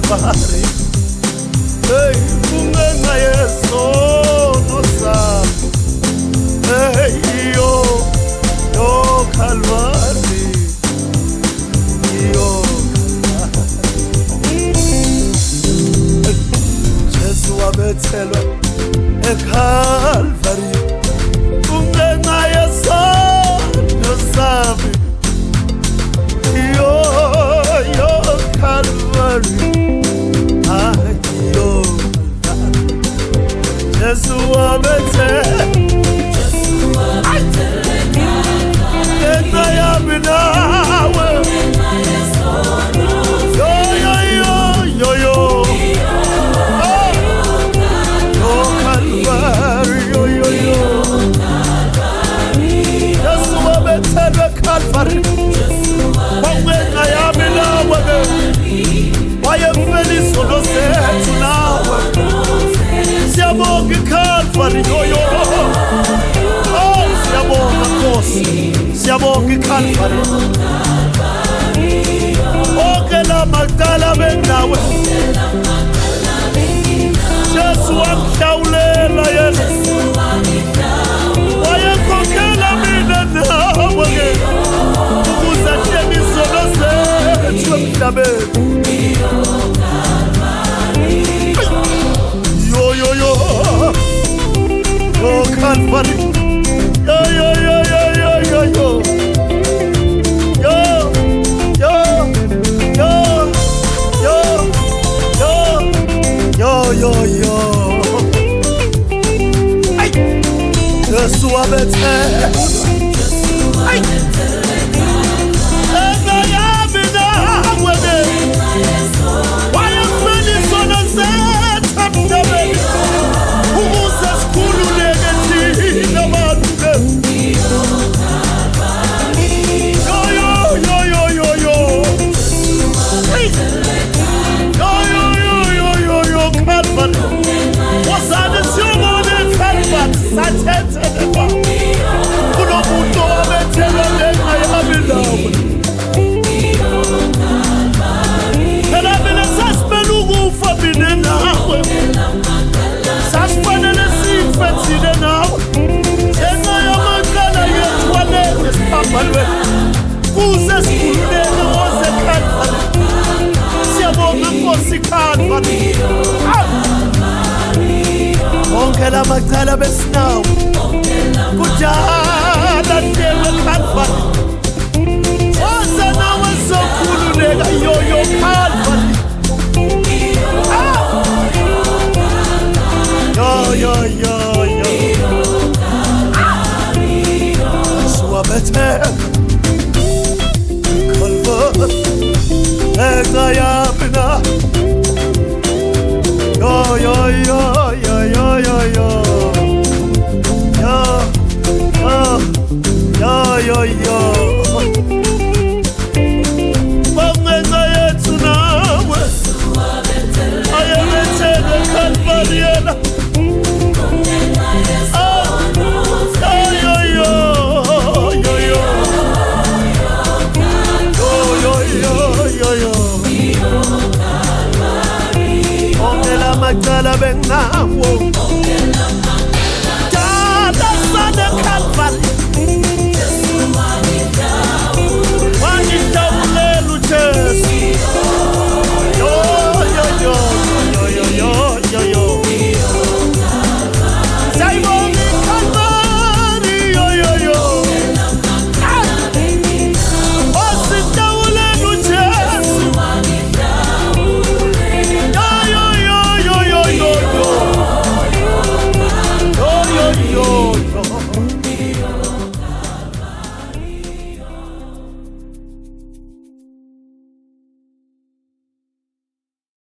Calvary. Hey, kungenxa yesono sami. Hey, yo Calvary. Yo Jesu wabethelwa eCalvary. Kungenxa yesono sami. Yo Calvary. Yo Jesu wabethelwa enayami nawe. Yo Calvary. Yo Jesu wabethelwa eCalvary. Enayami nawe. Wayefela izono zethu nawe. Siyabonga eCalvary. Yo siyabonga Nkosi. Siyabonga eCalvary. Onke la magdala benawe. Jesu wamhlawulela yena. Wayekhokhela mina nawe ukuze ahlenge izono zethu emhlabeni. Yo Calvary. Yo Ay, Jesu wabethelwa. Ay, enayami nawe. Wayefela izono zethu emhlabeni ukuze sikhululeke thina bantu. Calvary. Wosane siyobona eCalvary sathethelwa. Kunomuntu owabethelwa enayami nawe. Phela mina sasibela ukufa mina nawe. Sasifanele sife thina nawe. Ngenxa yamacala yethu walele siphambalweni kuze sikhululeke woze eCalvary. Siyabonga Nkosi Calvary. Onke la macala besinawo kujala njewe eCalvary. Woze nawe sokhululeka. Yo Calvary. Yo Jesu wabethelwa eCalvary. Enayami nawe. Yo Bangenxa yethu nawe. Ayebethelwa eCalvary yena. Onke la macala benawo. Jala sana eCalvary.